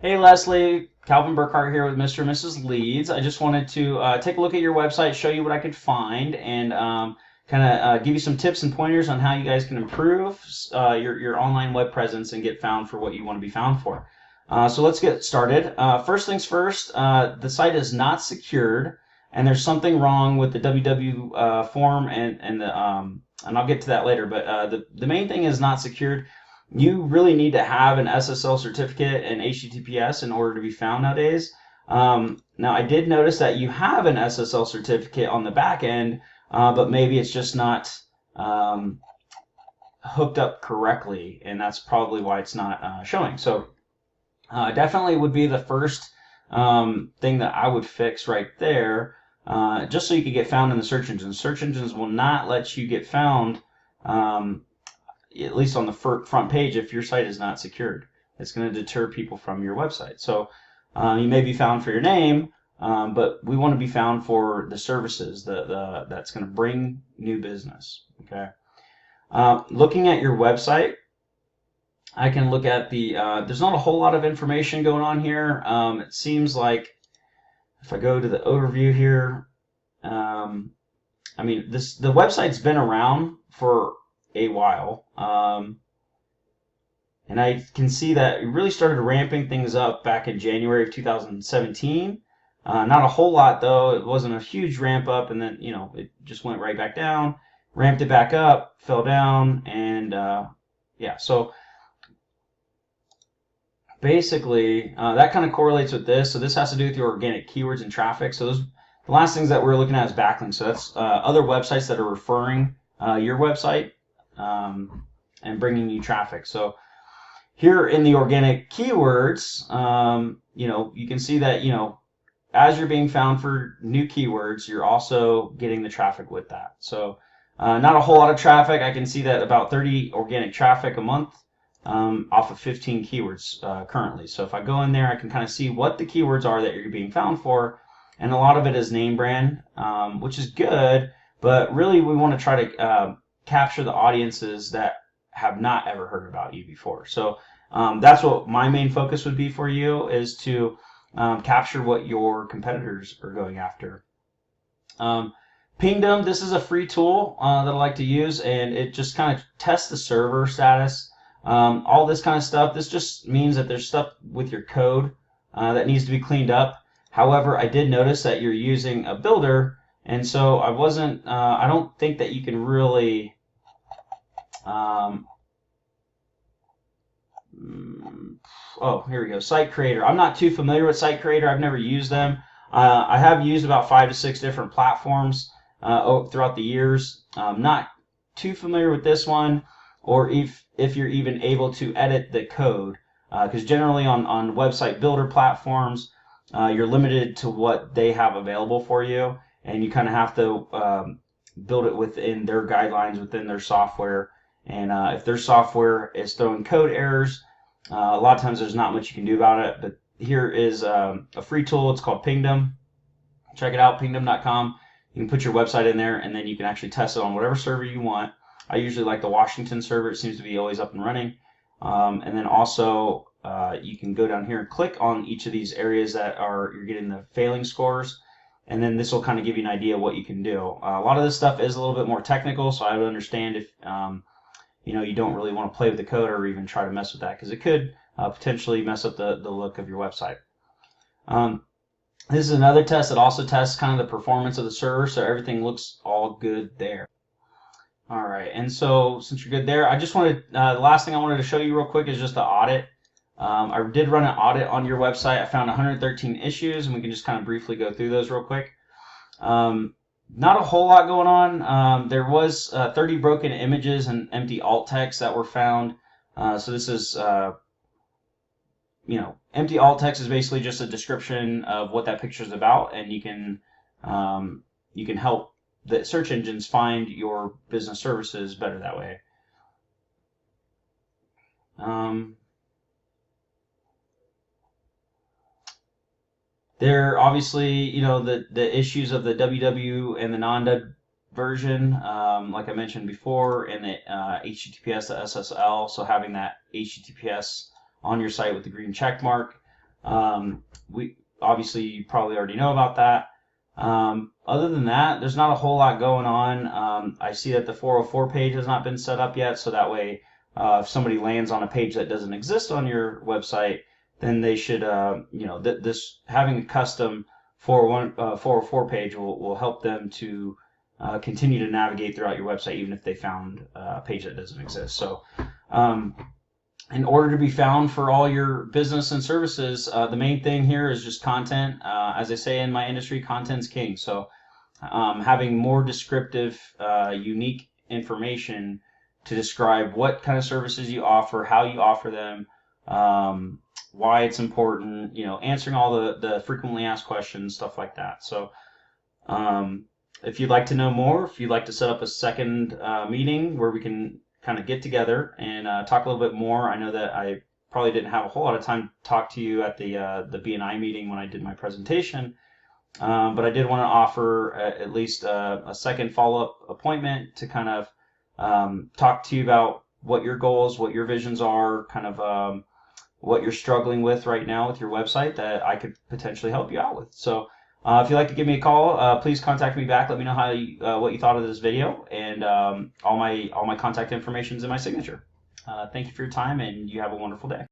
Hey Leslie, Calvin Burkhart here with Mr. and Mrs. Leeds. I just wanted to take a look at your website, show you what I could find, and kind of give you some tips and pointers on how you guys can improve your online web presence and get found for what you want to be found for. So let's get started. First things first, the site is not secured, and there's something wrong with the www form and I'll get to that later. But the main thing is not secured. You really need to have an SSL certificate and HTTPS in order to be found nowadays. Now, I did notice that you have an SSL certificate on the back end, but maybe it's just not hooked up correctly, and that's probably why it's not showing. So definitely would be the first thing that I would fix right there, just so you could get found in the search engines. Search engines will not let you get found at least on the front page, if your site is not secured. It's going to deter people from your website. So you may be found for your name, but we want to be found for the services that's going to bring new business. Okay. Looking at your website, I can look at the. There's not a whole lot of information going on here. It seems like if I go to the overview here, I mean the website's been around for a while. And I can see that it really started ramping things up back in January of 2017. Not a whole lot though. It wasn't a huge ramp up, and then it just went right back down. Ramped it back up, fell down, and yeah. So basically, that kind of correlates with this. So this has to do with your organic keywords and traffic. So the last things that we're looking at is backlinks. So that's other websites that are referring your website and bringing you traffic. So here in the organic keywords, you can see that, as you're being found for new keywords, you're also getting the traffic with that. So not a whole lot of traffic. I can see that about 30 organic traffic a month off of 15 keywords currently. So if I go in there, I can kind of see what the keywords are that you're being found for. And a lot of it is name brand, which is good, but really we want to try to capture the audiences that have not ever heard about you before. So that's what my main focus would be for you, is to capture what your competitors are going after. Pingdom, this is a free tool that I like to use, and it just kind of tests the server status. All this kind of stuff. This just means that there's stuff with your code that needs to be cleaned up. However, I did notice that you're using a builder, and so I don't think that you can really oh, here we go. Site Creator. I'm not too familiar with Site Creator. I've never used them. I have used about 5 to 6 different platforms throughout the years. Not too familiar with this one, or if you're even able to edit the code, because generally on website builder platforms, you're limited to what they have available for you, and you kind of have to build it within their guidelines, within their software. And if their software is throwing code errors, a lot of times there's not much you can do about it. But here is a free tool. It's called Pingdom. Check it out, pingdom.com. You can put your website in there, and then you can actually test it on whatever server you want. I usually like the Washington server. It seems to be always up and running. And then also you can go down here and click on each of these areas that you're getting the failing scores, and then this will kind of give you an idea of what you can do. A lot of this stuff is a little bit more technical, so I would understand if you don't really want to play with the code or even try to mess with that, because it could potentially mess up the look of your website. This is another test that also tests kind of the performance of the server, so everything looks all good there. All right, and so since you're good there, I just wanted, the last thing I wanted to show you real quick is just the audit. I did run an audit on your website. I found 113 issues, and we can just kind of briefly go through those real quick. Not a whole lot going on. There was 30 broken images and empty alt text that were found. So this is, empty alt text is basically just a description of what that picture is about, and you can help the search engines find your business services better that way. There obviously, the issues of the WW and the non-WW version, like I mentioned before, and the HTTPS to SSL. So having that HTTPS on your site with the green check mark. We obviously you probably already know about that. Other than that, there's not a whole lot going on. I see that the 404 page has not been set up yet, so that way, if somebody lands on a page that doesn't exist on your website, then they should, this having a custom 404 page will help them to continue to navigate throughout your website, even if they found a page that doesn't exist. So, in order to be found for all your business and services, the main thing here is just content. As I say in my industry, content's king. So having more descriptive, unique information to describe what kind of services you offer, how you offer them, why it's important, answering all the frequently asked questions, stuff like that. So if you'd like to know more, if you'd like to set up a second meeting where we can kind of get together and talk a little bit more. I know that I probably didn't have a whole lot of time to talk to you at the B&I meeting when I did my presentation, but I did want to offer at least a second follow-up appointment to kind of talk to you about what your goals, what your visions are, kind of what you're struggling with right now with your website that I could potentially help you out with. So if you'd like to give me a call, please contact me back. Let me know what you thought of this video, and all my contact information is in my signature. Thank you for your time, and you have a wonderful day.